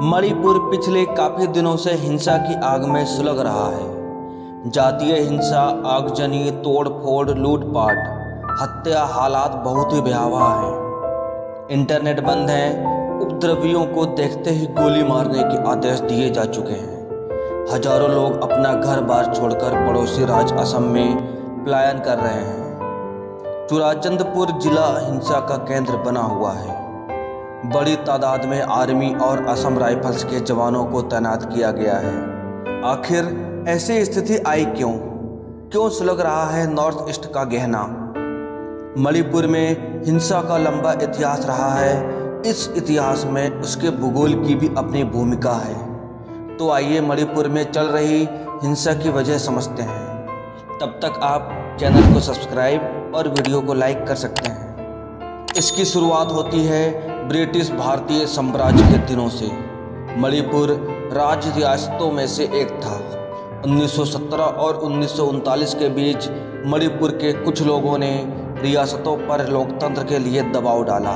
मणिपुर पिछले काफी दिनों से हिंसा की आग में सुलग रहा है। जातीय हिंसा, आगजनी, तोड़फोड़, लूटपाट, हत्या, हालात बहुत ही भयावह हैं। इंटरनेट बंद है। उपद्रवियों को देखते ही गोली मारने के आदेश दिए जा चुके हैं। हजारों लोग अपना घर बार छोड़कर पड़ोसी राज्य असम में पलायन कर रहे हैं। चुराचंदपुर जिला हिंसा का केंद्र बना हुआ है। बड़ी तादाद में आर्मी और असम राइफल्स के जवानों को तैनात किया गया है। आखिर ऐसी स्थिति आई क्यों सुलग रहा है नॉर्थ ईस्ट का गहना। मणिपुर में हिंसा का लंबा इतिहास रहा है। इस इतिहास में उसके भूगोल की भी अपनी भूमिका है। तो आइए मणिपुर में चल रही हिंसा की वजह समझते हैं। तब तक आप चैनल को सब्सक्राइब और वीडियो को लाइक कर सकते हैं। इसकी शुरुआत होती है ब्रिटिश भारतीय साम्राज्य के दिनों से। मणिपुर राज्य रियासतों में से एक था। 1917 और 1939 के बीच मणिपुर के कुछ लोगों ने रियासतों पर लोकतंत्र के लिए दबाव डाला।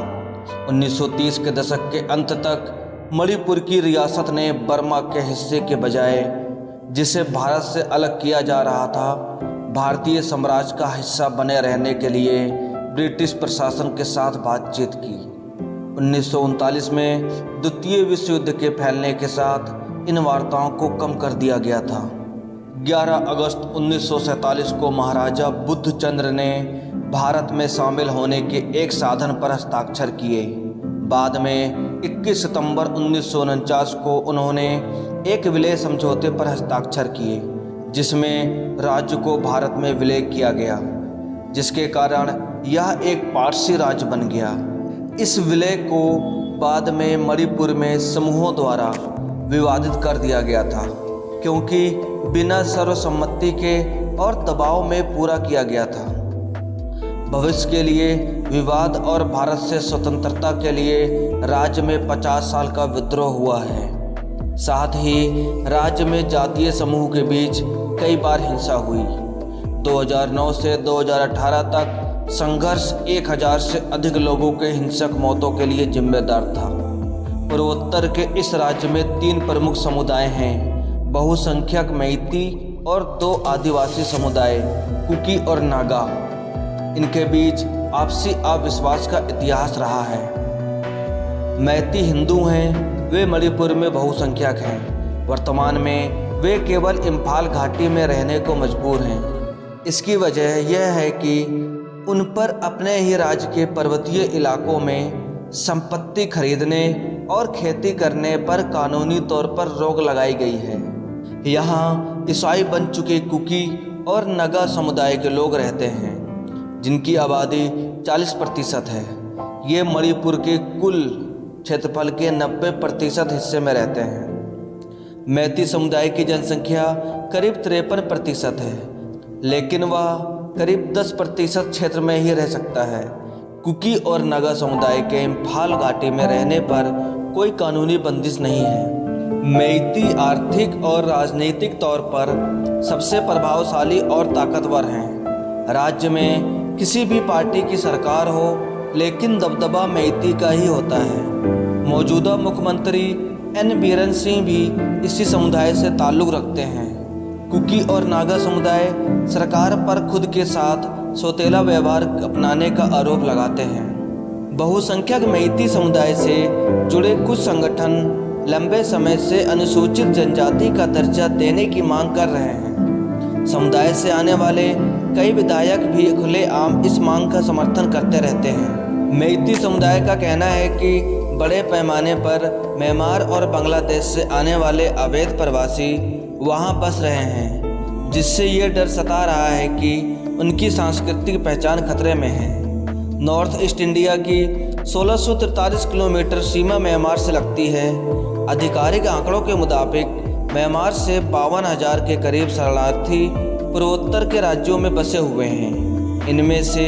1930 के दशक के अंत तक मणिपुर की रियासत ने बर्मा के हिस्से के बजाय, जिसे भारत से अलग किया जा रहा था, भारतीय साम्राज्य का हिस्सा बने रहने के लिए ब्रिटिश प्रशासन के साथ बातचीत की। 1939 में द्वितीय विश्व युद्ध के फैलने के साथ इन वार्ताओं को कम कर दिया गया था। 11 अगस्त 1947 को महाराजा बुद्धचंद्र ने भारत में शामिल होने के एक साधन पर हस्ताक्षर किए। बाद में 21 सितंबर 1949 को उन्होंने एक विलय समझौते पर हस्ताक्षर किए, जिसमें राज्य को भारत में विलय किया गया, जिसके कारण यह एक पारसी राज्य बन गया। इस विलय को बाद में मणिपुर में समूहों द्वारा विवादित कर दिया गया था, क्योंकि बिना सर्वसम्मति के और दबाव में पूरा किया गया था। भविष्य के लिए विवाद और भारत से स्वतंत्रता के लिए राज्य में 50 साल का विद्रोह हुआ है। साथ ही राज्य में जातीय समूह के बीच कई बार हिंसा हुई। 2009 से 2018 तक संघर्ष 1000 से अधिक लोगों के हिंसक मौतों के लिए जिम्मेदार था। पूर्वोत्तर के इस राज्य में 3 प्रमुख समुदाय हैं: बहुसंख्यक मैती और 2 आदिवासी समुदाय, कुकी और नागा। इनके बीच आपसी अविश्वास का इतिहास रहा है। मैती हिंदू हैं, वे मणिपुर में बहुसंख्यक हैं। वर्तमान में वे केवल इम्फाल घाटी में रहने को मजबूर हैं। इसकी वजह यह है कि उन पर अपने ही राज्य के पर्वतीय इलाकों में संपत्ति खरीदने और खेती करने पर कानूनी तौर पर रोक लगाई गई है। यहाँ ईसाई बन चुके कुकी और नगा समुदाय के लोग रहते हैं, जिनकी आबादी 40% है। ये मणिपुर के कुल क्षेत्रफल के 90% हिस्से में रहते हैं। मैती समुदाय की जनसंख्या करीब 53% है, लेकिन वह करीब 10% क्षेत्र में ही रह सकता है। कुकी और नागा समुदाय के इम्फाल घाटी में रहने पर कोई कानूनी बंदिश नहीं है। मैती आर्थिक और राजनीतिक तौर पर सबसे प्रभावशाली और ताकतवर हैं। राज्य में किसी भी पार्टी की सरकार हो, लेकिन दबदबा मैती का ही होता है। मौजूदा मुख्यमंत्री एन बीरेन सिंह भी इसी समुदाय से ताल्लुक़ रखते हैं। कुकी और नागा समुदाय सरकार पर खुद के साथ सौतेला व्यवहार अपनाने का आरोप लगाते हैं। बहुसंख्यक मैती समुदाय से जुड़े कुछ संगठन लंबे समय से अनुसूचित जनजाति का दर्जा देने की मांग कर रहे हैं। समुदाय से आने वाले कई विधायक भी खुलेआम इस मांग का समर्थन करते रहते हैं। मैती समुदाय का कहना है कि बड़े पैमाने पर म्यांमार और बांग्लादेश से आने वाले अवैध प्रवासी वहां बस रहे हैं, जिससे ये डर सता रहा है कि उनकी सांस्कृतिक पहचान खतरे में है। नॉर्थ ईस्ट इंडिया की 1643 किलोमीटर सीमा म्यांमार से लगती है। आधिकारिक आंकड़ों के मुताबिक म्यांमार से 52,000 के करीब शरणार्थी पूर्वोत्तर के राज्यों में बसे हुए हैं। इनमें से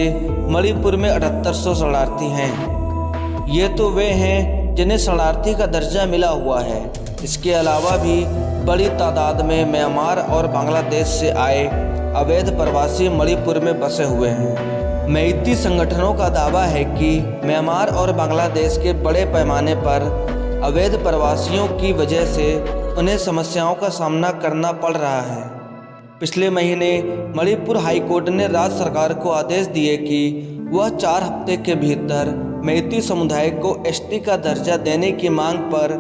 मणिपुर में 7800 शरणार्थी हैं। ये तो वे हैं जिन्हें शरणार्थी का दर्जा मिला हुआ है। इसके अलावा भी बड़ी तादाद में म्यांमार और बांग्लादेश से आए अवैध प्रवासी मणिपुर में बसे हुए हैं। मैती संगठनों का दावा है कि म्यांमार और बांग्लादेश के बड़े पैमाने पर अवैध प्रवासियों की वजह से उन्हें समस्याओं का सामना करना पड़ रहा है। पिछले महीने मणिपुर हाईकोर्ट ने राज्य सरकार को आदेश दिए कि वह 4 हफ्ते के भीतर मैती समुदाय को एसटी का दर्जा देने की मांग पर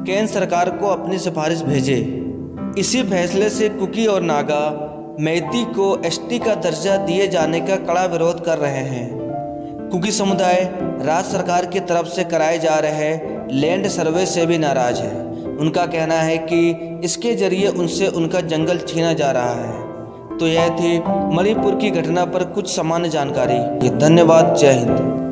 केंद्र सरकार को अपनी सिफारिश भेजे। इसी फैसले से कुकी और नागा मैती को एसटी का दर्जा दिए जाने का कड़ा विरोध कर रहे हैं। कुकी समुदाय राज्य सरकार की तरफ से कराए जा रहे लैंड सर्वे से भी नाराज है। उनका कहना है कि इसके जरिए उनसे उनका जंगल छीना जा रहा है। तो यह थी मणिपुर की घटना पर कुछ सामान्य जानकारी। धन्यवाद। जय हिंद।